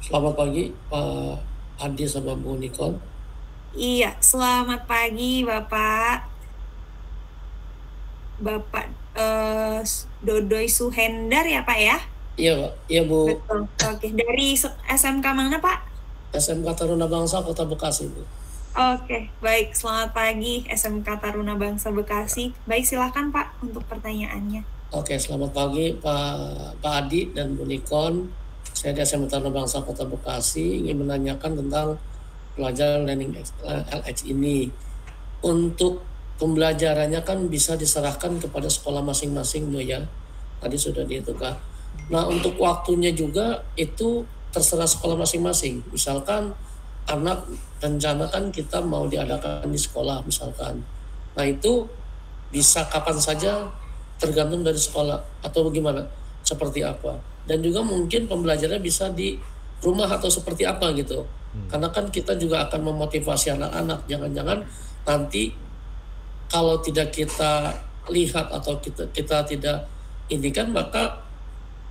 Selamat pagi Pak Adi sama Bu Nikon. Iya, selamat pagi Bapak. Bapak Dodoy Suhendar ya Pak ya? Iya Pak, iya Bu. Betul. Oke, dari SMK mana Pak? SMK Taruna Bangsa Kota Bekasi Bu. Oke, baik. Selamat pagi SMK Taruna Bangsa Bekasi. Baik, silakan Pak untuk pertanyaannya. Oke, selamat pagi Pak Adi dan Bu Nikon. Saya di SMK Taruna Bangsa Kota Bekasi ingin menanyakan tentang pelajaran Learning LX ini. Untuk pembelajarannya kan bisa diserahkan kepada sekolah masing-masing Bu ya. Tadi sudah dihitung. Nah, untuk waktunya juga itu terserah sekolah masing-masing. Misalkan anak rencana kan kita mau diadakan di sekolah misalkan. Nah, itu bisa kapan saja tergantung dari sekolah atau bagaimana? Seperti apa? Dan juga mungkin pembelajarannya bisa di rumah atau seperti apa gitu. Karena kan kita juga akan memotivasi anak-anak. Jangan-jangan nanti kalau tidak kita lihat atau kita tidak ini kan maka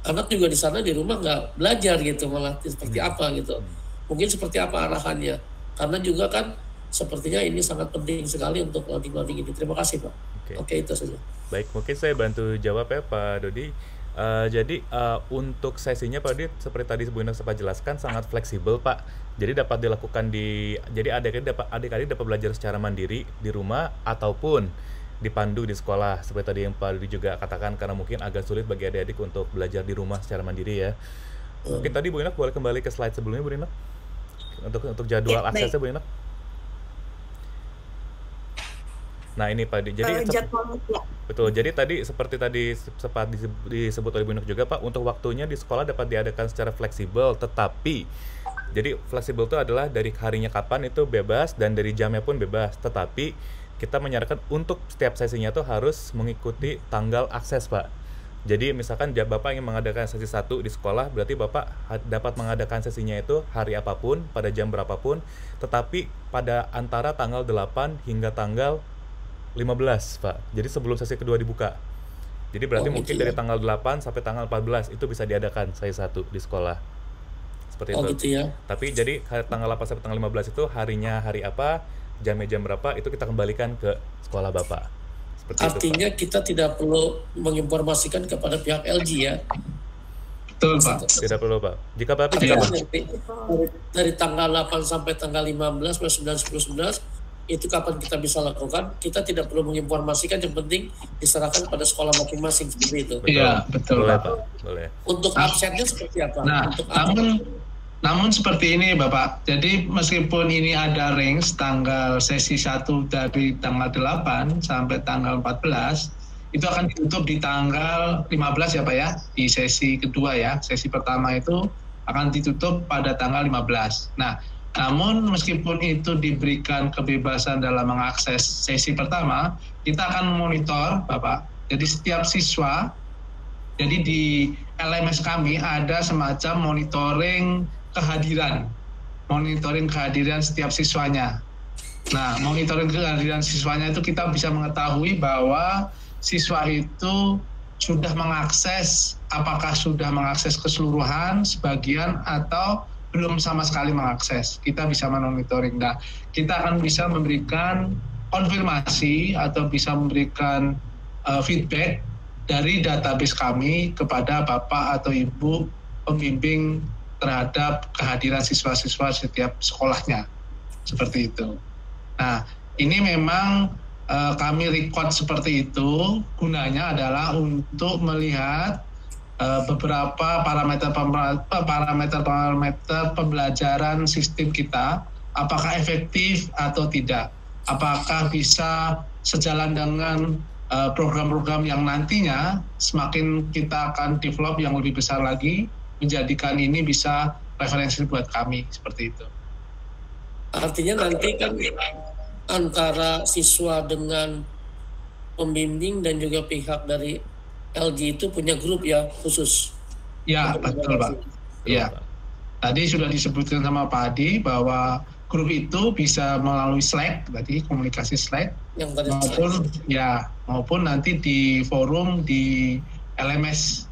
anak juga di sana di rumah nggak belajar gitu, malah seperti apa gitu. Mungkin seperti apa arahannya, karena juga kan sepertinya ini sangat penting sekali untuk loading ini. Terima kasih Pak. Oke, itu saja. Baik, mungkin saya bantu jawab ya Pak Dodi. Jadi untuk sesinya Pak Dodi seperti tadi Bu Ina sempat jelaskan sangat fleksibel Pak. Jadi dapat dilakukan jadi adik-adik dapat belajar secara mandiri di rumah ataupun dipandu di sekolah seperti tadi yang Pak Dodi juga katakan, karena mungkin agak sulit bagi adik-adik untuk belajar di rumah secara mandiri ya. Mungkin tadi Bu Ina boleh kembali ke slide sebelumnya Bu Ina untuk jadwal Ya, baik. aksesnya Bu Ina. Nah ini Pak, jadi Jadwal ya. betul. Jadi tadi seperti tadi sempat disebut oleh Bu Nuk juga Pak, untuk waktunya di sekolah dapat diadakan secara fleksibel, tetapi jadi fleksibel itu adalah dari harinya kapan itu bebas dan dari jamnya pun bebas. Tetapi kita menyarankan untuk setiap sesinya tuh harus mengikuti tanggal akses Pak. Jadi misalkan Bapak ingin mengadakan sesi 1 di sekolah, berarti Bapak dapat mengadakan sesinya itu hari apapun, pada jam berapapun, tetapi pada antara tanggal 8 hingga tanggal 15 Pak. Jadi sebelum sesi kedua dibuka. Jadi berarti mungkin dari tanggal 8 sampai tanggal 14 itu bisa diadakan sesi 1 di sekolah. Seperti itu. Gitu ya. Tapi jadi tanggal 8 sampai tanggal 15 itu harinya hari apa, jamnya jam berapa, itu kita kembalikan ke sekolah Bapak. Seperti Artinya itu, Pak. kita tidak perlu menginformasikan kepada pihak LG ya. Betul Pak. Tidak perlu Pak. Jika Bapak dari tanggal 8 sampai tanggal 15, 9, 10, 11 itu kapan kita bisa lakukan, kita tidak perlu menginformasikan, yang penting diserahkan pada sekolah masing-masing seperti itu. Iya, betul boleh, Pak. Boleh. Untuk absennya seperti apa? Nah, namun seperti ini Bapak. Jadi meskipun ini ada range tanggal sesi 1 dari tanggal 8 sampai tanggal 14, itu akan ditutup di tanggal 15 ya Pak ya, di sesi kedua ya. Sesi pertama itu akan ditutup pada tanggal 15. Nah, namun meskipun itu diberikan kebebasan dalam mengakses sesi pertama, kita akan memonitor Bapak. Jadi setiap siswa, jadi di LMS kami ada semacam monitoring kehadiran setiap siswanya. Nah, monitoring kehadiran siswanya itu kita bisa mengetahui bahwa siswa itu sudah mengakses, apakah sudah mengakses keseluruhan, sebagian, atau belum sama sekali mengakses. Kita bisa monitoring. Nah, kita akan bisa memberikan konfirmasi atau bisa memberikan feedback dari database kami kepada Bapak atau Ibu pembimbing terhadap kehadiran siswa-siswa setiap sekolahnya. Seperti itu. Nah, ini memang kami record seperti itu, gunanya adalah untuk melihat beberapa parameter pembelajaran sistem kita, apakah efektif atau tidak, apakah bisa sejalan dengan program-program yang nantinya semakin kita akan develop yang lebih besar lagi, menjadikan ini bisa referensi buat kami, seperti itu. Artinya nanti kan antara siswa dengan pembimbing dan juga pihak dari LG itu punya grup ya khusus. Ya, betul Pak. Ya, tadi sudah disebutkan sama Pak Adi bahwa grup itu bisa melalui Slack, tadi komunikasi Slack, maupun nanti di forum di LMS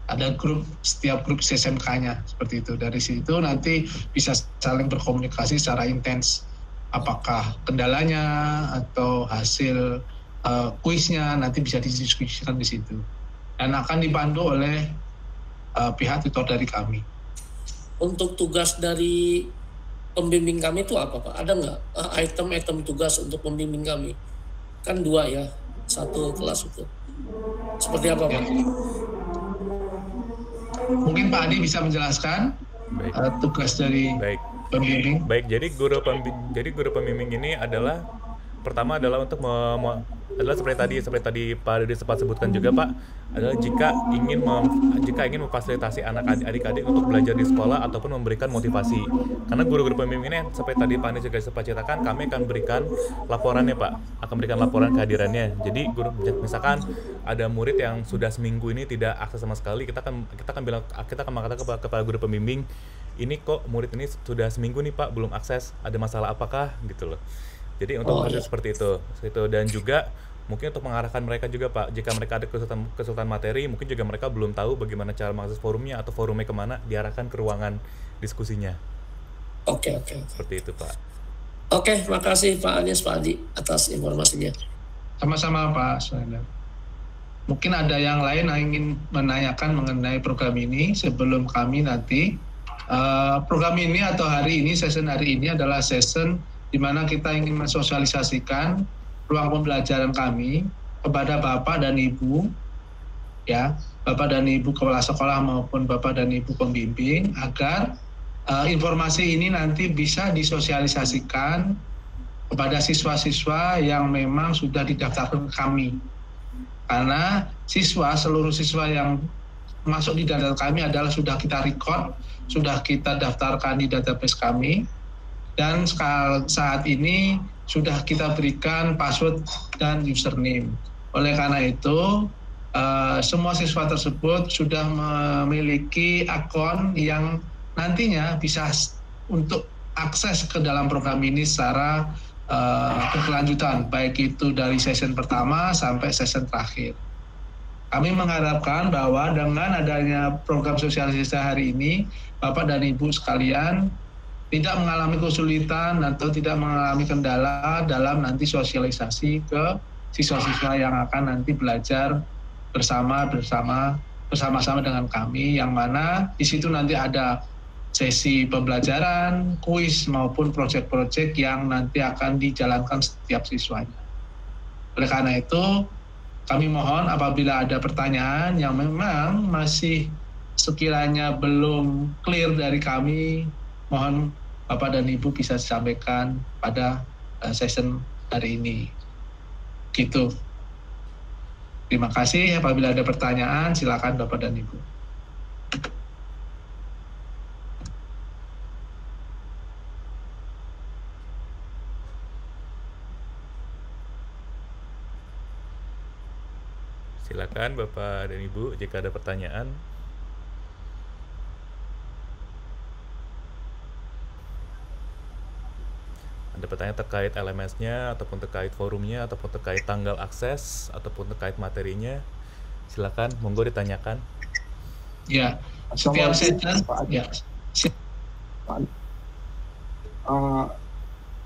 Ada grup, setiap grup SMK-nya seperti itu. Dari situ nanti bisa saling berkomunikasi secara intens. Apakah kendalanya atau hasil kuisnya nanti bisa didiskusikan di situ. Dan akan dibantu oleh pihak tutor dari kami. Untuk tugas dari pembimbing kami itu apa Pak? Ada nggak item-item tugas untuk pembimbing kami? Kan 2 ya, 1 kelas itu. Seperti apa Pak? Mungkin Pak Adi bisa menjelaskan tugas dari pembimbing. Baik, jadi guru pembimbing ini adalah pertama adalah untuk adalah seperti tadi Pak Dodi sempat sebutkan juga Pak, adalah jika ingin memfasilitasi adik-adik untuk belajar di sekolah ataupun memberikan motivasi. Karena guru-guru pembimbing ini seperti tadi Pak Anies juga sempat ceritakan, kami akan berikan laporannya Pak, akan berikan laporan kehadirannya. Jadi misalkan ada murid yang sudah seminggu ini tidak akses sama sekali, kita akan mengatakan kepada guru pembimbing, ini kok murid ini sudah seminggu nih Pak belum akses, ada masalah apakah gitu loh. Jadi untuk seperti itu, dan juga mungkin untuk mengarahkan mereka juga Pak, jika mereka ada kesulitan materi, mungkin juga mereka belum tahu bagaimana cara mengakses forumnya atau forumnya kemana, diarahkan ke ruangan diskusinya. Oke. Seperti itu Pak. Oke, makasih Pak Anies, Pak Adi atas informasinya. Sama-sama Pak Suhaila. Mungkin ada yang lain yang ingin menanyakan mengenai program ini sebelum kami nanti. Program ini atau hari ini, session hari ini adalah session di mana kita ingin mensosialisasikan ruang pembelajaran kami kepada Bapak dan Ibu, ya, Bapak dan Ibu kepala sekolah maupun Bapak dan Ibu pembimbing, agar informasi ini nanti bisa disosialisasikan kepada siswa-siswa yang memang sudah didaftarkan ke kami. Karena seluruh siswa yang masuk di data kami adalah sudah kita record, sudah kita daftarkan di database kami, dan saat ini sudah kita berikan password dan username. Oleh karena itu, semua siswa tersebut sudah memiliki akun yang nantinya bisa untuk akses ke dalam program ini secara berkelanjutan, baik itu dari session pertama sampai session terakhir. Kami mengharapkan bahwa dengan adanya program sosialisasi hari ini, Bapak dan Ibu sekalian tidak mengalami kesulitan atau tidak mengalami kendala dalam nanti sosialisasi ke siswa-siswa yang akan nanti belajar bersama-sama dengan kami, yang mana di situ nanti ada sesi pembelajaran, kuis maupun proyek-proyek yang nanti akan dijalankan setiap siswanya. Oleh karena itu, kami mohon apabila ada pertanyaan yang memang masih sekiranya belum clear dari kami, mohon Bapak dan Ibu bisa disampaikan pada session hari ini. Gitu. Terima kasih. Apabila ada pertanyaan, silakan Bapak dan Ibu. Silakan Bapak dan Ibu jika ada pertanyaan. Ada pertanyaan terkait LMS-nya, ataupun terkait forumnya, ataupun terkait tanggal akses, ataupun terkait materinya, silakan, monggo ditanyakan. Ya, setiap session, ya.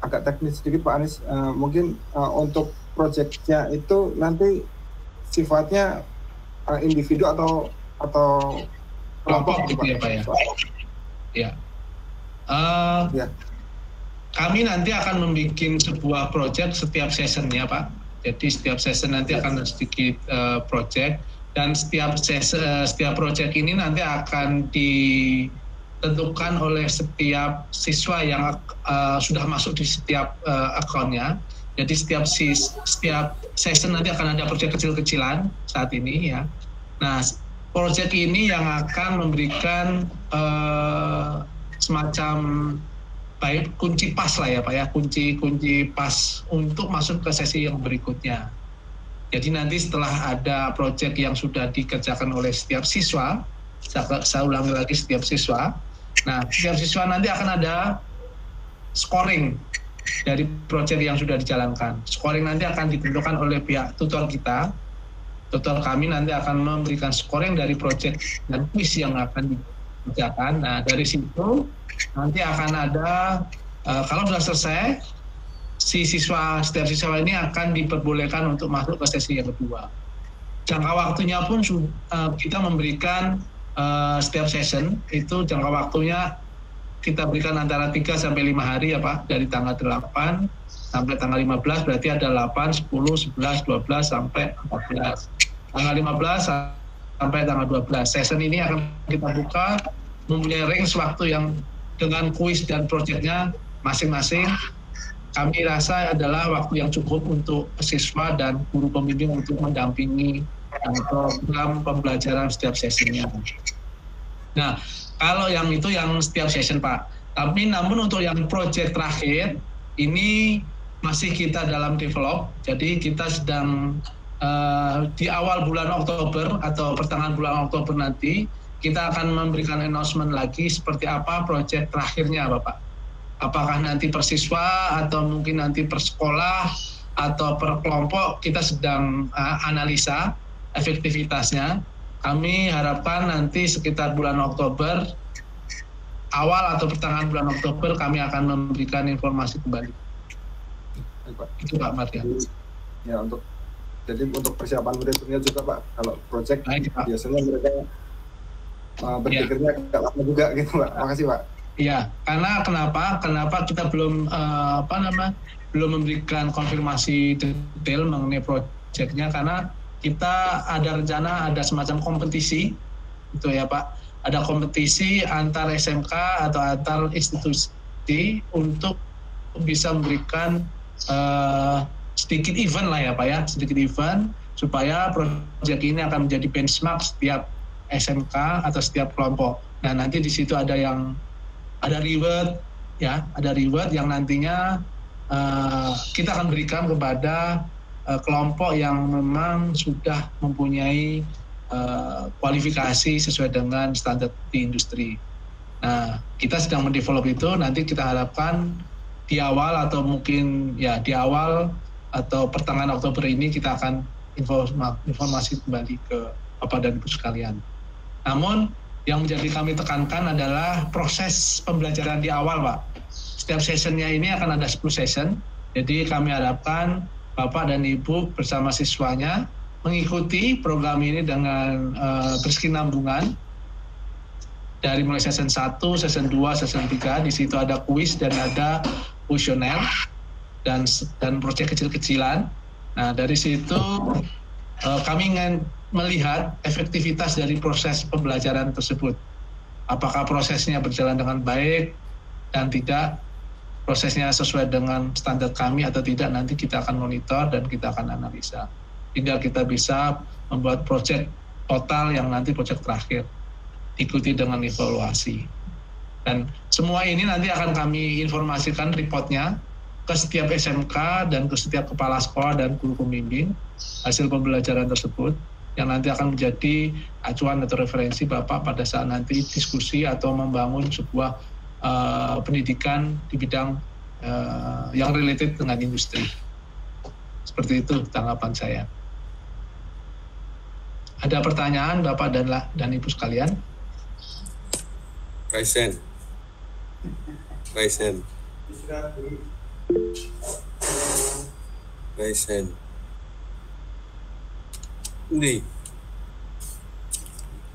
Agak teknis sedikit Pak Anies, mungkin untuk proyeknya itu nanti sifatnya individu atau kelompok gitu ya Pak ya. Ya. Ya. Kami nanti akan membuat sebuah proyek setiap sessionnya Pak. Jadi setiap session nanti akan sedikit proyek, dan setiap proyek ini nanti akan ditentukan oleh setiap siswa yang sudah masuk di setiap akunnya. Jadi setiap session nanti akan ada proyek kecil-kecilan saat ini ya. Nah, proyek ini yang akan memberikan semacam baik kunci pas lah ya Pak ya, kunci pas untuk masuk ke sesi yang berikutnya. Jadi nanti setelah ada proyek yang sudah dikerjakan oleh setiap siswa, saya ulangi lagi setiap siswa. Nah, setiap siswa nanti akan ada scoring dari proyek yang sudah dijalankan. Scoring nanti akan ditentukan oleh pihak tutor kita, tutor kami nanti akan memberikan scoring dari project dan quiz yang akan dikerjakan. Nah, dari situ nanti akan ada, kalau sudah selesai, setiap siswa ini akan diperbolehkan untuk masuk ke sesi yang kedua. Jangka waktunya pun kita memberikan setiap session itu jangka waktunya kita berikan antara 3 sampai 5 hari ya Pak, dari tanggal 8 sampai tanggal 15, berarti ada 8, 10, 11, 12 sampai 14. Tanggal 15 sampai tanggal 12. Session ini akan kita buka mempunyai range waktu yang dengan kuis dan proyeknya masing-masing. Kami rasa adalah waktu yang cukup untuk siswa dan guru pembimbing untuk mendampingi program pembelajaran setiap sesinya. Nah, kalau yang itu yang setiap session Pak. Tapi namun untuk yang proyek terakhir ini masih kita dalam develop. Jadi kita sedang di awal bulan Oktober atau pertengahan bulan Oktober nanti kita akan memberikan announcement lagi seperti apa proyek terakhirnya Bapak. Apakah nanti per siswa atau mungkin nanti per sekolah atau per kelompok, kita sedang analisa efektivitasnya. Kami harapkan nanti sekitar bulan Oktober, awal atau pertengahan bulan Oktober kami akan memberikan informasi kembali. Itu Pak Mardian. Ya, jadi untuk persiapan berikutnya juga Pak, kalau proyek biasanya mereka berpikirnya agak lama juga gitu Pak. Makasih Pak. Iya, karena kenapa kita belum belum memberikan konfirmasi detail mengenai proyeknya, karena kita ada rencana ada semacam kompetisi gitu ya Pak. Ada kompetisi antar SMK atau antar institusi untuk bisa memberikan sedikit event lah ya Pak ya, sedikit event supaya proyek ini akan menjadi benchmark setiap SMK atau setiap kelompok. Nah, nanti di situ ada reward ya, ada reward yang nantinya kita akan berikan kepada kelompok yang memang sudah mempunyai kualifikasi sesuai dengan standar di industri. Nah, kita sedang mendevelop itu, nanti kita harapkan di awal atau mungkin ya di awal atau pertengahan Oktober ini kita akan informasi kembali ke Bapak dan Ibu sekalian. Namun yang menjadi kami tekankan adalah proses pembelajaran di awal Pak. Setiap sessionnya ini akan ada 10 session, jadi kami harapkan Bapak dan Ibu bersama siswanya mengikuti program ini dengan berkesinambungan dari mulai session 1, session 2, session 3. Di situ ada kuis dan ada kuesioner dan proyek kecil-kecilan. Nah, dari situ kami ingin melihat efektivitas dari proses pembelajaran tersebut. Apakah prosesnya berjalan dengan baik dan tidak, prosesnya sesuai dengan standar kami atau tidak, nanti kita akan monitor dan kita akan analisa. Hingga kita bisa membuat proyek total yang nanti proyek terakhir, ikuti dengan evaluasi. Dan semua ini nanti akan kami informasikan reportnya ke setiap SMK dan ke setiap kepala sekolah dan guru pembimbing hasil pembelajaran tersebut, yang nanti akan menjadi acuan atau referensi Bapak pada saat nanti diskusi atau membangun sebuah pendidikan di bidang yang related dengan industri. Seperti itu tanggapan saya. Ada pertanyaan Bapak dan Ibu sekalian? Raisen. Ini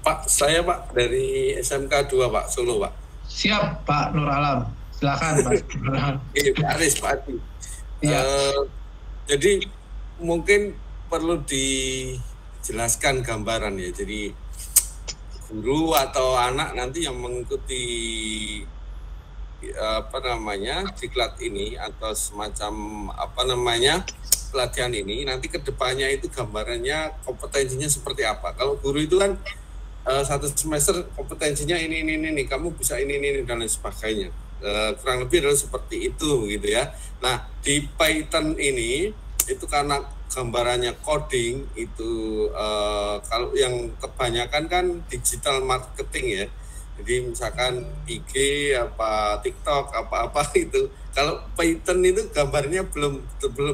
Pak, saya Pak dari SMK 2 Pak, Solo Pak. Siap Pak Nur Alam, silakan Pak. Pak Aris, Pak Adi. Ya. Jadi mungkin perlu dijelaskan gambaran ya. Jadi guru atau anak nanti yang mengikuti diklat ini atau semacam pelatihan ini, nanti kedepannya itu gambarannya kompetensinya seperti apa. Kalau guru itu kan satu semester kompetensinya ini, kamu bisa ini dan lain sebagainya. Kurang lebih adalah seperti itu gitu ya. Nah, di Python ini itu karena gambarannya coding itu kalau yang kebanyakan kan digital marketing ya. Jadi misalkan IG apa TikTok apa itu. Kalau Python itu gambarnya belum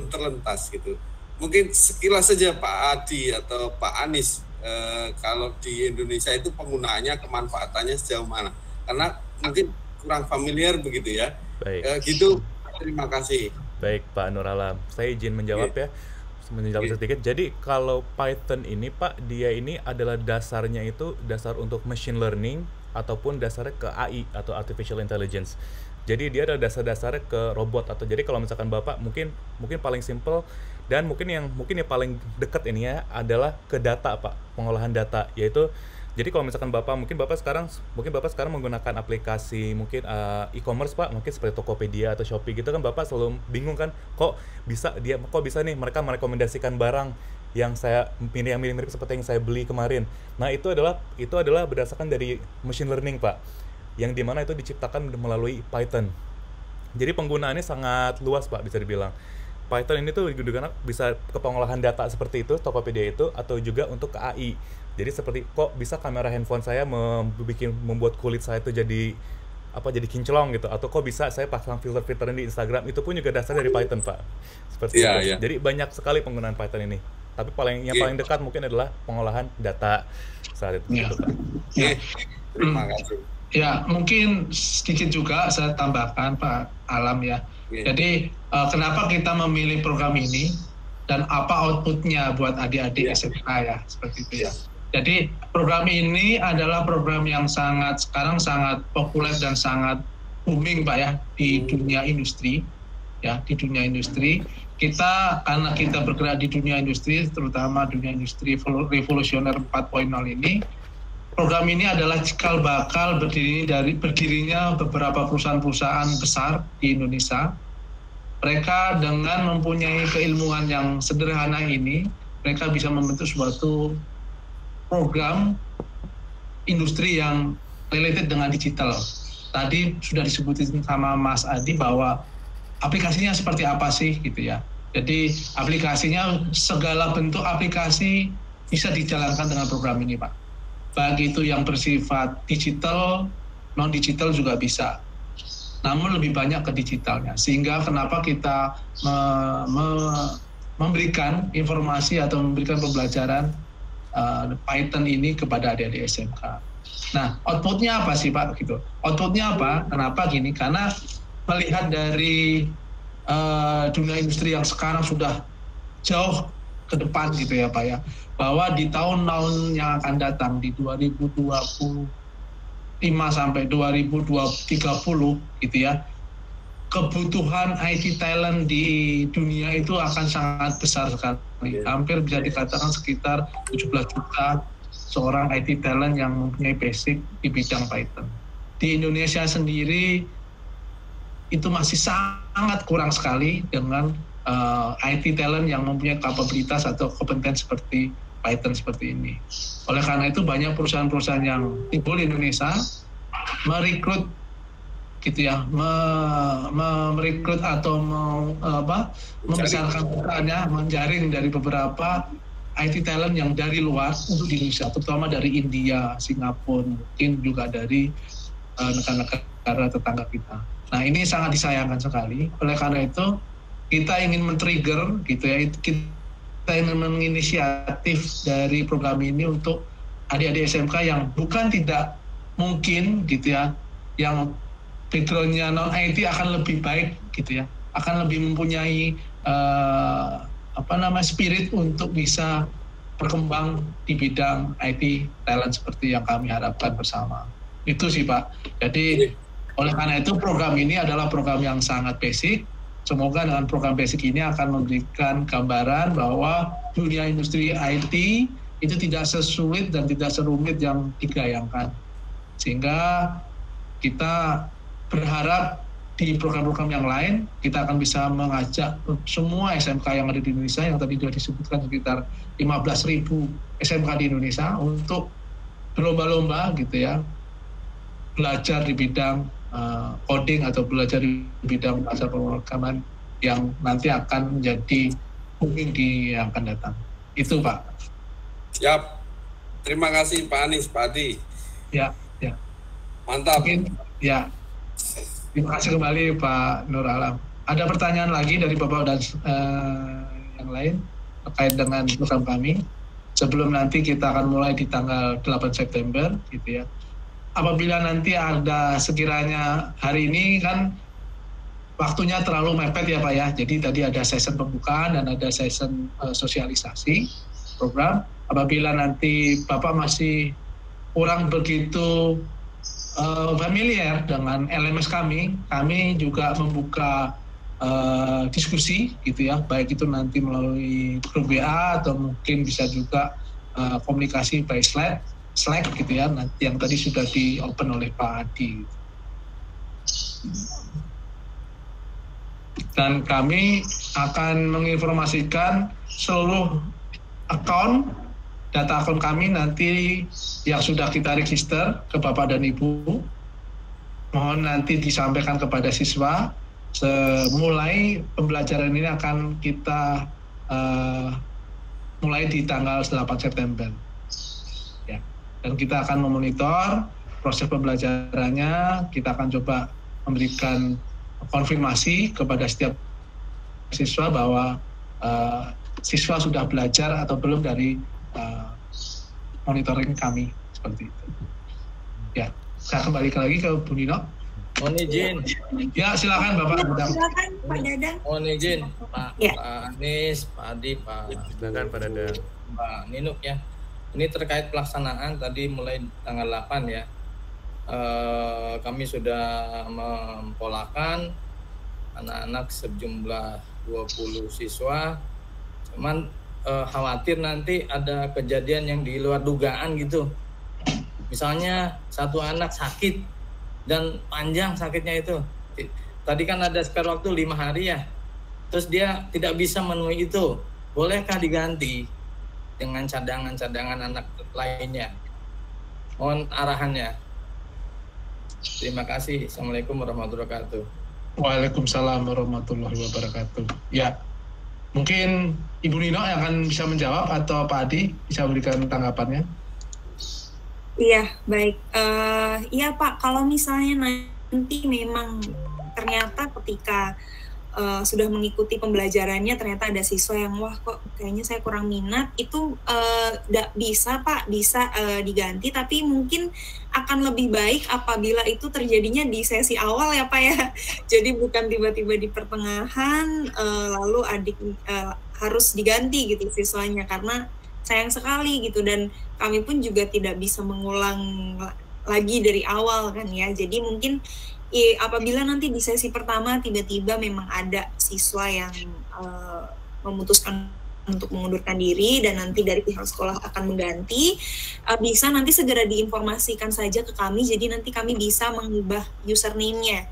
terlintas gitu. mungkin sekilas saja Pak Adi atau Pak Anies, kalau di Indonesia itu penggunaannya, kemanfaatannya sejauh mana? Karena mungkin kurang familiar begitu ya. Baik. Gitu, terima kasih. Baik Pak Nur Alam, saya izin menjawab ya. Menjawab sedikit. Jadi kalau Python ini Pak, dia ini adalah dasarnya itu dasar untuk machine learning ataupun dasarnya ke AI atau artificial intelligence. Jadi dia adalah dasar-dasarnya ke robot, atau jadi kalau misalkan Bapak mungkin paling simple dan mungkin yang paling dekat ini ya adalah ke data Pak, pengolahan data, yaitu jadi kalau misalkan Bapak sekarang menggunakan aplikasi mungkin e-commerce Pak, mungkin seperti Tokopedia atau Shopee gitu kan, Bapak selalu bingung kan, kok bisa nih mereka merekomendasikan barang yang mirip seperti yang saya beli kemarin. Nah, itu adalah berdasarkan dari machine learning Pak, yang dimana itu diciptakan melalui Python. Jadi penggunaannya sangat luas Pak, bisa dibilang. Python ini tuh digunakan bisa ke pengolahan data seperti itu, Tokopedia itu, atau juga untuk ke AI. Jadi seperti kok bisa kamera handphone saya membuat kulit saya itu jadi kinclong gitu, atau kok bisa saya pasang filter-filteran di Instagram, itu pun juga dasar dari Python Pak. Seperti itu. Yeah. Jadi banyak sekali penggunaan Python ini. Tapi paling dekat mungkin adalah pengolahan data saat itu. Gitu, Pak. Terima kasih. Ya, mungkin sedikit juga saya tambahkan Pak Alam ya. Jadi kenapa kita memilih program ini dan apa outputnya buat adik-adik SMK ya, seperti itu ya. Jadi program ini adalah program yang sekarang sangat populer dan sangat booming Pak ya di dunia industri. Ya, di dunia industri karena kita bergerak di dunia industri, terutama dunia industri revolusioner 4.0 ini, program ini adalah cikal bakal berdirinya beberapa perusahaan-perusahaan besar di Indonesia. Mereka dengan mempunyai keilmuan yang sederhana ini, mereka bisa membentuk suatu program industri yang related dengan digital. Tadi sudah disebutin sama Mas Adi bahwa aplikasinya seperti apa sih gitu ya. Jadi aplikasinya, segala bentuk aplikasi bisa dijalankan dengan program ini Pak. Baik itu yang bersifat digital, non-digital juga bisa. Namun lebih banyak ke digitalnya. Sehingga kenapa kita memberikan informasi atau memberikan pembelajaran Python ini kepada adik-adik SMK. Nah, outputnya apa sih Pak? Gitu. Outputnya apa? Kenapa gini? Karena melihat dari dunia industri yang sekarang sudah jauh ke depan gitu ya Pak ya, bahwa di tahun-tahun yang akan datang di 2025 sampai 2030 gitu ya, kebutuhan IT talent di dunia itu akan sangat besar sekali. Hampir bisa dikatakan sekitar 17 juta seorang IT talent yang mempunyai basic di bidang Python. Di Indonesia sendiri itu masih sangat kurang sekali dengan IT talent yang mempunyai kapabilitas atau kompetensi seperti Python seperti ini. Oleh karena itu banyak perusahaan-perusahaan yang timbul di Indonesia merekrut gitu ya, merekrut atau membesarkan perusahaannya, menjaring dari beberapa IT talent yang dari luar untuk di Indonesia, terutama dari India, Singapura, mungkin juga dari negara-negara tetangga kita. Nah, ini sangat disayangkan sekali. Oleh karena itu kita ingin men-trigger gitu ya, kita ingin menginisiatif dari program ini untuk adik-adik SMK yang bukan tidak mungkin gitu ya, yang background-nya non-IT akan lebih baik gitu ya, akan lebih mempunyai spirit untuk bisa berkembang di bidang IT talent seperti yang kami harapkan bersama. Itu sih Pak. Jadi oleh karena itu program ini adalah program yang sangat basic. Semoga dengan program basic ini akan memberikan gambaran bahwa dunia industri IT itu tidak sesulit dan tidak serumit yang digayangkan. Sehingga kita berharap di program-program yang lain kita akan bisa mengajak semua SMK yang ada di Indonesia, yang tadi sudah disebutkan sekitar 15.000 SMK di Indonesia, untuk berlomba-lomba gitu ya, belajar di bidang coding atau belajar di bidang bahasa pemrograman yang nanti akan menjadi booming di yang akan datang. Itu Pak. Siap. Terima kasih Pak Anies, Pak Adi. Ya. Mantap. Mungkin, ya. Terima kasih kembali Pak Nur Alam. Ada pertanyaan lagi dari Bapak dan yang lain? terkait dengan program kami. Sebelum nanti kita akan mulai di tanggal 8 September gitu ya. Apabila nanti ada sekiranya hari ini kan waktunya terlalu mepet ya Pak ya. Jadi tadi ada session pembukaan dan ada session sosialisasi program. Apabila nanti Bapak masih kurang begitu familiar dengan LMS kami juga membuka diskusi gitu ya, baik itu nanti melalui grup WA atau mungkin bisa juga komunikasi by Slack gitu ya, nanti yang tadi sudah di open oleh Pak Adi. Dan kami akan menginformasikan seluruh data akun kami nanti yang sudah kita register ke Bapak dan Ibu. Mohon nanti disampaikan kepada siswa. Mulai pembelajaran ini akan kita mulai di tanggal 8 September. Ya. Dan kita akan memonitor proses pembelajarannya, kita akan coba memberikan konfirmasi kepada setiap siswa bahwa siswa sudah belajar atau belum dari monitoring kami, seperti itu. Ya, saya kembali lagi ke Bu Nino. Mohon izin. Ya, silakan Bapak. Silakan Pak Dadang. Mohon izin Pak, Ya. Pak Anies, Pak Adi, Pak Silakan Pak Dadang. Mbak Ninuk ya. Ini terkait pelaksanaan tadi mulai tanggal 8 ya. Kami sudah mempolakan anak-anak sejumlah 20 siswa. Cuman khawatir nanti ada kejadian yang di luar dugaan gitu. Misalnya satu anak sakit dan panjang sakitnya itu. Tadi kan ada spare waktu 5 hari ya. Terus dia tidak bisa memenuhi itu. Bolehkah diganti dengan cadangan-cadangan anak lainnya? Mohon arahannya. Terima kasih. Assalamualaikum warahmatullahi wabarakatuh. Waalaikumsalam warahmatullahi wabarakatuh. Ya, mungkin Ibu Nino yang akan bisa menjawab atau Pak Adi bisa memberikan tanggapannya. Iya, baik. Iya Pak, kalau misalnya nanti memang ternyata ketika sudah mengikuti pembelajarannya ternyata ada siswa yang wah kok kayaknya saya kurang minat, itu bisa Pak, bisa diganti, tapi mungkin akan lebih baik apabila itu terjadinya di sesi awal ya Pak ya. Jadi bukan tiba-tiba di pertengahan lalu harus diganti gitu siswanya, karena sayang sekali gitu, dan kami pun juga tidak bisa mengulang lagi dari awal kan ya. Jadi mungkin apabila nanti di sesi pertama tiba-tiba memang ada siswa yang memutuskan untuk mengundurkan diri dan nanti dari pihak sekolah akan mengganti, bisa nanti segera diinformasikan saja ke kami, jadi nanti kami bisa mengubah username-nya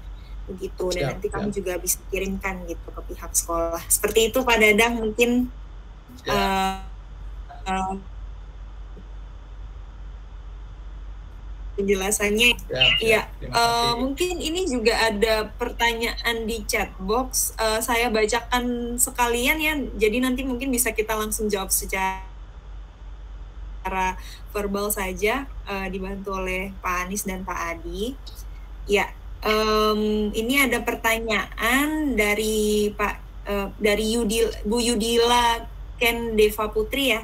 begitu, dan nanti kami juga bisa kirimkan gitu ke pihak sekolah. Seperti itu Pak Dadang mungkin. Penjelasannya ya. Mungkin ini juga ada pertanyaan di chat box, saya bacakan sekalian ya, jadi nanti mungkin bisa kita langsung jawab secara verbal saja, dibantu oleh Pak Anies dan Pak Adi ya. Ini ada pertanyaan dari Bu Yudila Ken Deva Putri ya.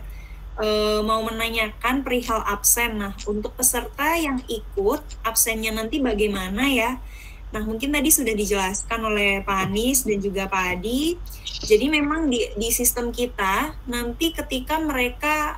Mau menanyakan perihal absen. Nah, untuk peserta yang ikut absennya nanti bagaimana ya? Nah, mungkin tadi sudah dijelaskan oleh Pak Anies dan juga Pak Adi. Jadi memang di sistem kita nanti ketika mereka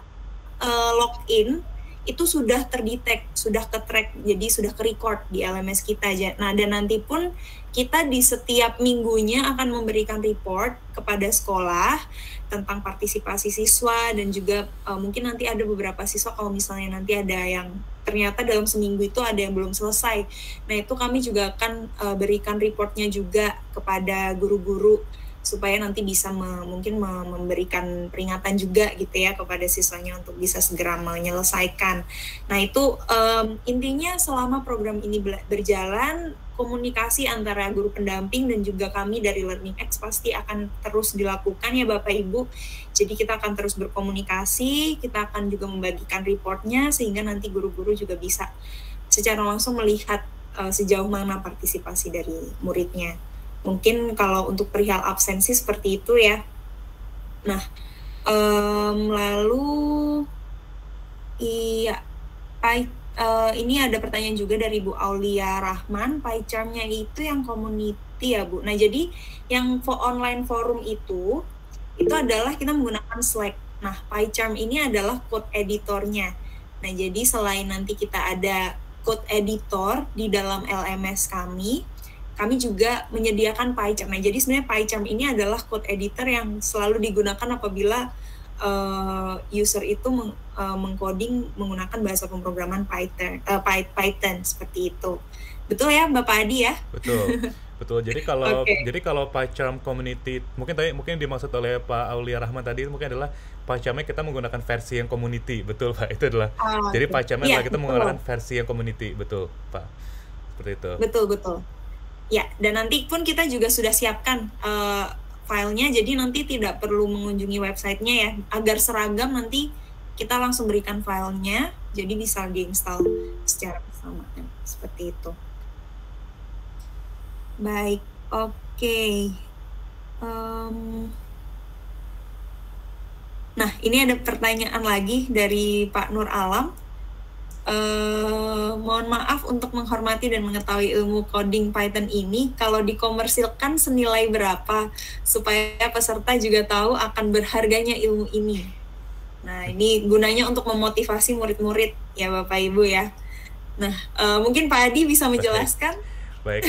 login itu sudah terdetek, sudah ke-track, jadi sudah ke-record di LMS kita aja. Nah, dan nanti pun kita di setiap minggunya akan memberikan report kepada sekolah tentang partisipasi siswa, dan juga mungkin nanti ada beberapa siswa kalau misalnya nanti ada yang ternyata dalam seminggu itu ada yang belum selesai. Nah, itu kami juga akan berikan reportnya juga kepada guru-guru supaya nanti bisa mungkin memberikan peringatan juga gitu ya kepada siswanya untuk bisa segera menyelesaikan. Nah, itu intinya selama program ini berjalan, komunikasi antara guru pendamping dan juga kami dari LearningX pasti akan terus dilakukan ya Bapak Ibu. Jadi kita akan terus berkomunikasi, kita akan juga membagikan reportnya sehingga nanti guru-guru juga bisa secara langsung melihat sejauh mana partisipasi dari muridnya. Mungkin kalau untuk perihal absensi seperti itu ya. Nah, Lalu iya, ini ada pertanyaan juga dari Bu Aulia Rahman, PyCharm-nya itu yang community ya Bu. Nah jadi yang online forum itu adalah kita menggunakan Slack. Nah PyCharm ini adalah code editornya. Nah jadi selain nanti kita ada code editor di dalam LMS kami juga menyediakan PyCharm. Nah jadi sebenarnya PyCharm ini adalah code editor yang selalu digunakan apabila user itu mengcoding menggunakan bahasa pemrograman Python seperti itu. Betul ya Bapak Adi ya? Betul. Jadi kalau PyCharm community mungkin dimaksud oleh Pak Aulia Rahman tadi mungkin adalah PyCharm-nya kita menggunakan versi yang community, betul Pak? Itu adalah. Jadi PyCharm-nya adalah kita menggunakan versi yang community, betul Pak? Seperti itu. Betul. Ya, dan nanti pun kita juga sudah siapkan filenya, jadi nanti tidak perlu mengunjungi websitenya ya, agar seragam nanti kita langsung berikan filenya, jadi bisa diinstal secara bersamaan, seperti itu. Baik, oke. Nah, ini ada pertanyaan lagi dari Pak Nur Alam. Mohon maaf untuk menghormati dan mengetahui ilmu coding Python ini, kalau dikomersilkan senilai berapa supaya peserta juga tahu akan berharganya ilmu ini. Nah ini gunanya untuk memotivasi murid-murid ya Bapak Ibu ya. Nah mungkin Pak Adi bisa menjelaskan. Baik,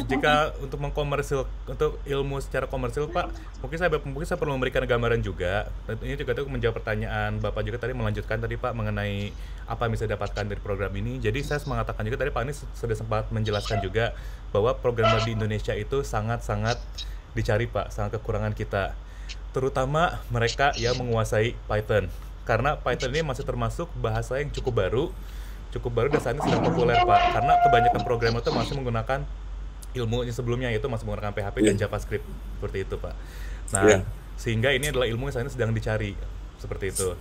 jika untuk untuk ilmu secara komersil Pak, mungkin saya perlu memberikan gambaran juga. Ini juga tuh menjawab pertanyaan Bapak juga tadi, melanjutkan tadi Pak mengenai apa yang bisa didapatkan dari program ini. Jadi saya mengatakan juga tadi Pak ini sudah sempat menjelaskan juga bahwa programmer di Indonesia itu sangat-sangat dicari Pak, sangat kekurangan kita. Terutama mereka yang menguasai Python. Karena Python ini masih termasuk bahasa yang cukup baru dan saat ini sedang populer Pak, karena kebanyakan programmer itu masih menggunakan ilmu yang sebelumnya, yaitu masih menggunakan PHP dan JavaScript seperti itu Pak. Nah sehingga ini adalah ilmu yang saat ini sedang dicari seperti itu.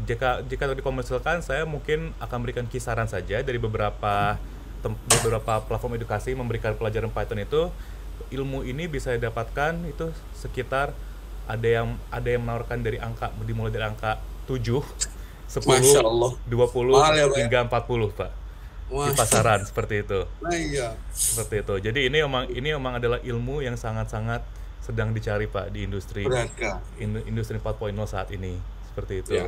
Jika dikomersilkan, saya mungkin akan berikan kisaran saja dari beberapa platform edukasi memberikan pelajaran Python itu. Ilmu ini bisa didapatkan itu sekitar ada yang menawarkan dimulai dari angka 7, 10, 20, hingga 40 Pak di pasaran seperti itu. Seperti itu. Jadi ini memang adalah ilmu yang sangat-sangat sedang dicari Pak di industri 4.0 saat ini seperti itu.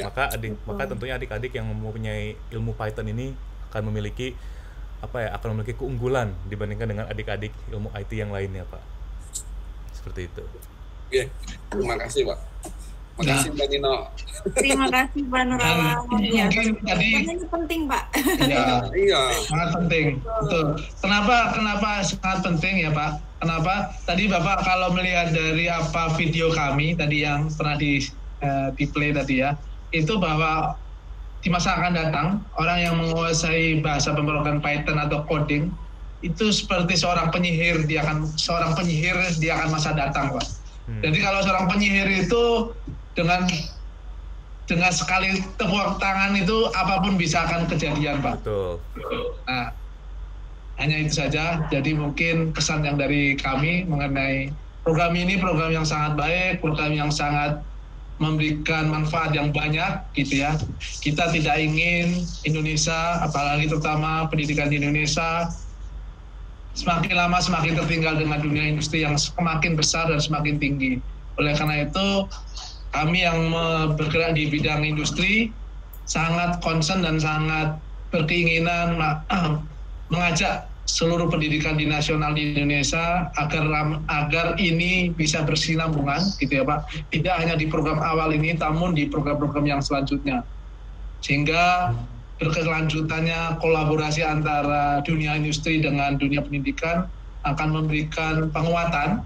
Maka tentunya adik-adik yang mempunyai ilmu Python ini akan memiliki keunggulan dibandingkan dengan adik-adik ilmu IT yang lainnya Pak. Seperti itu. Terima kasih Pak. Terima kasih Mbak Nino. Terima kasih Pak Nur Alam. Mungkin tadi ini penting Pak. Iya, sangat penting. Betul. Kenapa sangat penting ya Pak? Kenapa? Tadi Bapak kalau melihat dari video kami tadi yang pernah di play tadi ya, itu bahwa di masa akan datang orang yang menguasai bahasa pemrograman Python atau coding itu seperti seorang penyihir, dia akan masa datang Pak. Jadi kalau seorang penyihir itu dengan sekali tepuk tangan itu apapun bisa akan kejadian Pak. Betul. Nah, hanya itu saja. Jadi mungkin kesan yang dari kami mengenai program ini, program yang sangat baik, program yang sangat memberikan manfaat yang banyak gitu ya. Kita tidak ingin Indonesia, apalagi terutama pendidikan di Indonesia, semakin lama semakin tertinggal dengan dunia industri yang semakin besar dan semakin tinggi. Oleh karena itu, kami yang bergerak di bidang industri sangat concern dan sangat berkeinginan mengajak seluruh pendidikan di nasional di Indonesia agar ini bisa bersinambungan gitu ya Pak. Tidak hanya di program awal ini, namun di program-program yang selanjutnya. Sehingga berkelanjutannya kolaborasi antara dunia industri dengan dunia pendidikan akan memberikan penguatan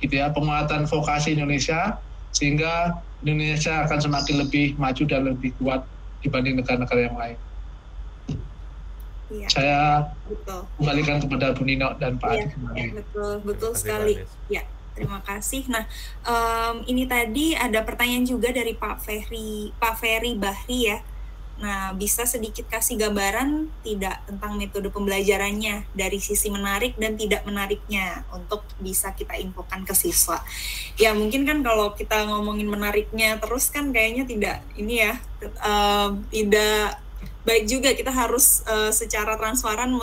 gitu ya, penguatan vokasi Indonesia, sehingga Indonesia akan semakin lebih maju dan lebih kuat dibanding negara-negara yang lain. Ya, saya kembalikan kepada Bu Nino dan Pak Adi. Betul sekali. Ya, terima kasih. Nah, ini tadi ada pertanyaan juga dari Pak Ferry Bahri ya. Nah, bisa sedikit kasih gambaran tidak tentang metode pembelajarannya dari sisi menarik dan tidak menariknya untuk bisa kita infokan ke siswa. Ya mungkin kan kalau kita ngomongin menariknya terus kan kayaknya tidak ini ya, tidak baik juga. Kita harus secara transparan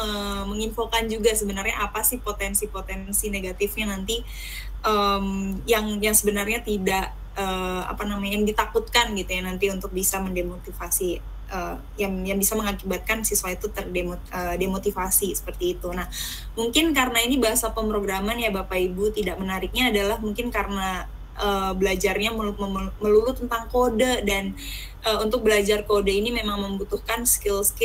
menginfokan juga sebenarnya apa sih potensi-potensi negatifnya nanti yang sebenarnya tidak yang ditakutkan gitu ya nanti untuk bisa mendemotivasi yang bisa mengakibatkan siswa itu demotivasi seperti itu. Nah, mungkin karena ini bahasa pemrograman ya Bapak Ibu, tidak menariknya adalah mungkin karena belajarnya melulu tentang kode dan untuk belajar kode ini memang membutuhkan skills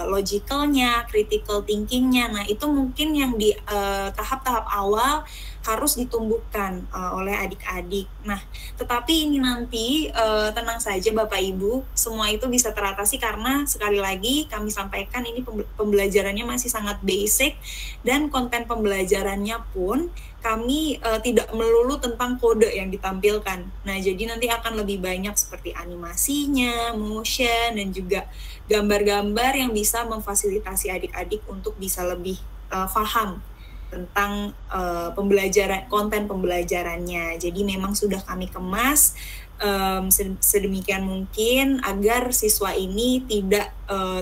logicalnya, critical thinkingnya. Nah itu mungkin yang di tahap-tahap awal harus ditumbuhkan oleh adik-adik. Nah tetapi ini nanti tenang saja Bapak Ibu, semua itu bisa teratasi karena sekali lagi kami sampaikan ini pembelajarannya masih sangat basic dan konten pembelajarannya pun kami tidak melulu tentang kode yang ditampilkan. Nah, jadi nanti akan lebih banyak seperti animasinya, motion, dan juga gambar-gambar yang bisa memfasilitasi adik-adik untuk bisa lebih paham tentang konten pembelajarannya. Jadi memang sudah kami kemas sedemikian mungkin agar siswa ini tidak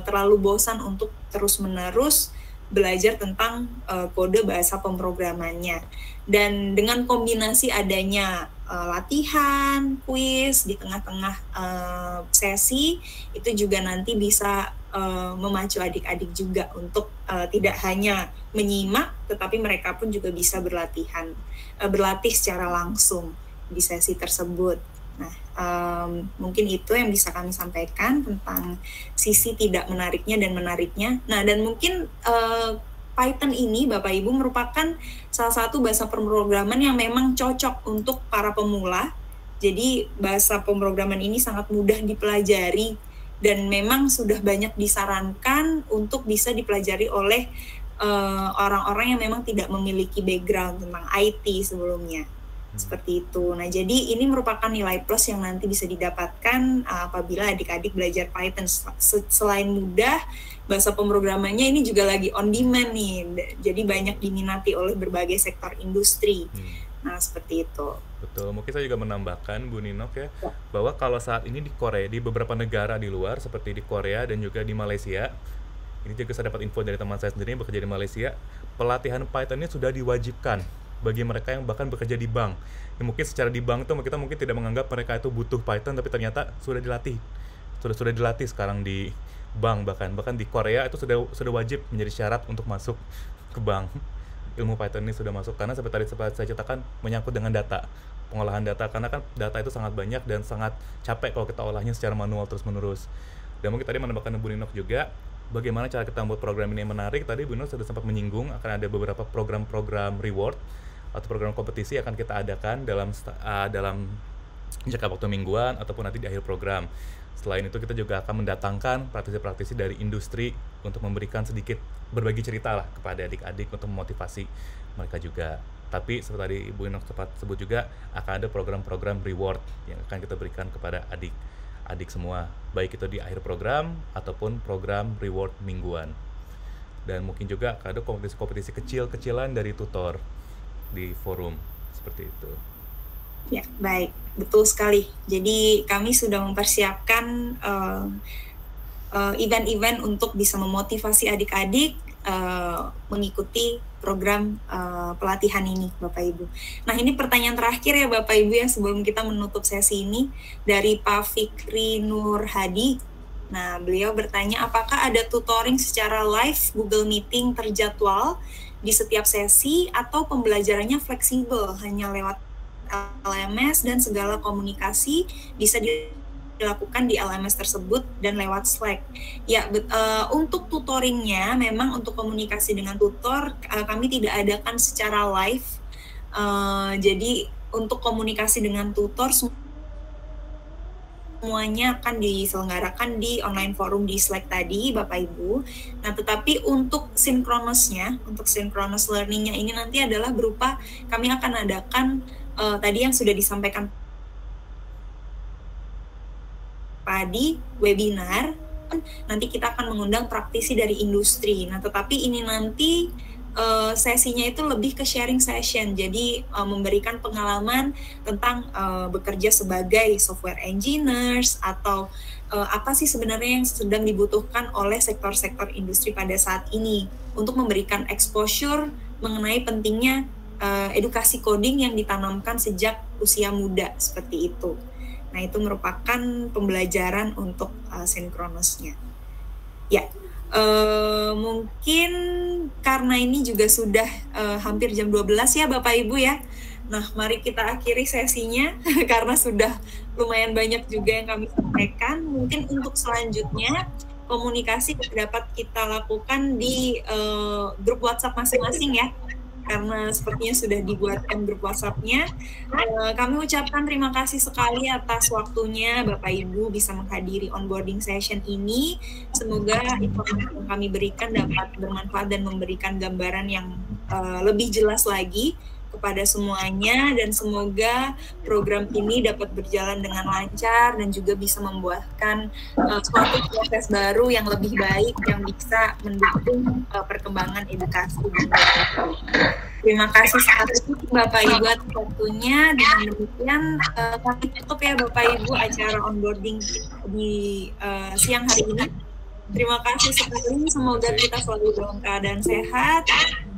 terlalu bosan untuk terus-menerus belajar tentang kode bahasa pemrogramannya. Dan dengan kombinasi adanya latihan, kuis di tengah-tengah sesi, itu juga nanti bisa memacu adik-adik juga untuk tidak hanya menyimak, tetapi mereka pun juga bisa berlatih secara langsung di sesi tersebut. Nah, mungkin itu yang bisa kami sampaikan tentang sisi tidak menariknya dan menariknya. Nah, dan mungkin Python ini Bapak Ibu merupakan salah satu bahasa pemrograman yang memang cocok untuk para pemula. Jadi bahasa pemrograman ini sangat mudah dipelajari dan memang sudah banyak disarankan untuk bisa dipelajari oleh orang-orang yang memang tidak memiliki background tentang IT sebelumnya. Seperti itu. Nah, jadi ini merupakan nilai plus yang nanti bisa didapatkan apabila adik-adik belajar Python. Selain mudah, bahasa pemrogramannya ini juga lagi on demand nih. Jadi banyak diminati oleh berbagai sektor industri. Nah, seperti itu. Betul. Mungkin saya juga menambahkan Bu Ninok ya, bahwa kalau saat ini di Korea, di beberapa negara di luar seperti di Korea dan juga di Malaysia, ini juga saya dapat info dari teman saya sendiri yang bekerja di Malaysia, pelatihan Python ini sudah diwajibkan bagi mereka yang bahkan bekerja di bank. Ya, mungkin secara di bank itu kita mungkin tidak menganggap mereka itu butuh Python, tapi ternyata sudah dilatih. Sudah dilatih sekarang di bank, bahkan di Korea itu sudah wajib menjadi syarat untuk masuk ke bank. Ilmu Python ini sudah masuk karena seperti tadi saya ceritakan menyangkut dengan data, pengolahan data, karena kan data itu sangat banyak dan sangat capek kalau kita olahnya secara manual terus-menerus. Dan mungkin tadi menambahkan Bu Ninok juga, bagaimana cara kita membuat program ini menarik. Tadi Bu Ninok sudah sempat menyinggung akan ada beberapa program-program reward atau program kompetisi akan kita adakan dalam jangka waktu mingguan ataupun nanti di akhir program. Selain itu kita juga akan mendatangkan praktisi-praktisi dari industri untuk memberikan sedikit berbagi cerita lah kepada adik-adik untuk memotivasi mereka juga. Tapi seperti tadi Ibu Inok sempat sebut juga akan ada program-program reward yang akan kita berikan kepada adik semua, baik itu di akhir program ataupun program reward mingguan. Dan mungkin juga akan ada kompetisi-kompetisi kecil-kecilan dari tutor di forum seperti itu. Ya, baik, betul sekali. Jadi kami sudah mempersiapkan event-event untuk bisa memotivasi adik-adik mengikuti program pelatihan ini, Bapak Ibu. Nah, ini pertanyaan terakhir ya Bapak Ibu ya sebelum kita menutup sesi ini dari Pak Fikri Nur Hadi. Nah, beliau bertanya apakah ada tutoring secara live Google Meeting terjadwal di setiap sesi atau pembelajarannya fleksibel hanya lewat LMS dan segala komunikasi bisa dilakukan di LMS tersebut dan lewat Slack. Ya, untuk tutoringnya memang untuk komunikasi dengan tutor kami tidak adakan secara live. Jadi untuk komunikasi dengan tutor semuanya akan diselenggarakan di online forum di Slack tadi, Bapak Ibu. Nah, tetapi untuk sinkronosnya, untuk synchronous learning-nya ini nanti adalah berupa kami akan adakan tadi yang sudah disampaikan Pak Adi, webinar. Nanti kita akan mengundang praktisi dari industri. Nah, tetapi ini nanti sesinya itu lebih ke sharing session, jadi memberikan pengalaman tentang bekerja sebagai software engineers atau apa sih sebenarnya yang sedang dibutuhkan oleh sektor-sektor industri pada saat ini untuk memberikan exposure mengenai pentingnya edukasi coding yang ditanamkan sejak usia muda seperti itu. Nah, itu merupakan pembelajaran untuk sinkronosnya. Ya. Mungkin karena ini juga sudah hampir jam 12 ya Bapak Ibu ya. Nah, mari kita akhiri sesinya karena sudah lumayan banyak juga yang kami sampaikan. Mungkin untuk selanjutnya komunikasi dapat kita lakukan di grup WhatsApp masing-masing ya. Karena sepertinya sudah dibuatkan grup WhatsApp-nya. Kami ucapkan terima kasih sekali atas waktunya Bapak Ibu bisa menghadiri onboarding session ini. Semoga informasi yang kami berikan dapat bermanfaat dan memberikan gambaran yang lebih jelas lagi kepada semuanya, dan semoga program ini dapat berjalan dengan lancar dan juga bisa membuahkan suatu proses baru yang lebih baik yang bisa mendukung perkembangan edukasi. Terima kasih sekali Bapak Ibu atas waktunya. Dengan demikian kami tutup ya Bapak Ibu acara onboarding di siang hari ini. Terima kasih sekali. Semoga kita selalu dalam keadaan sehat.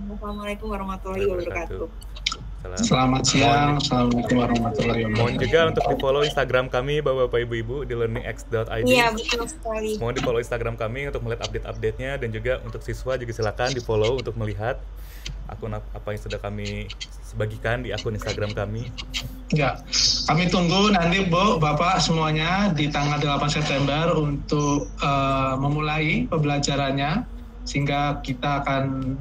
Assalamualaikum warahmatullahi wabarakatuh. Selamat siang, assalamualaikum warahmatullahi wabarakatuh. Mohon juga untuk di follow Instagram kami Bapak Ibu di learningx.id. Iya, betul sekali. Mohon di follow Instagram kami untuk melihat update-update-nya, dan juga untuk siswa juga silakan di follow untuk melihat akun apa yang sudah kami bagikan di akun Instagram kami. Ya, kami tunggu nanti Bu, Bapak semuanya di tanggal 8 September untuk memulai pembelajarannya, sehingga kita akan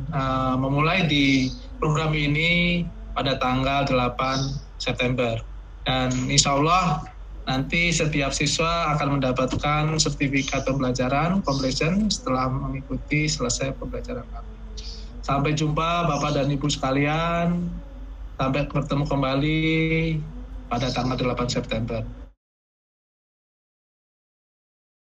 memulai di program ini pada tanggal 8 September. Dan insya Allah nanti setiap siswa akan mendapatkan sertifikat pembelajaran completion setelah mengikuti selesai pembelajaran kami. Sampai jumpa Bapak dan Ibu sekalian. Sampai bertemu kembali pada tanggal 8 September.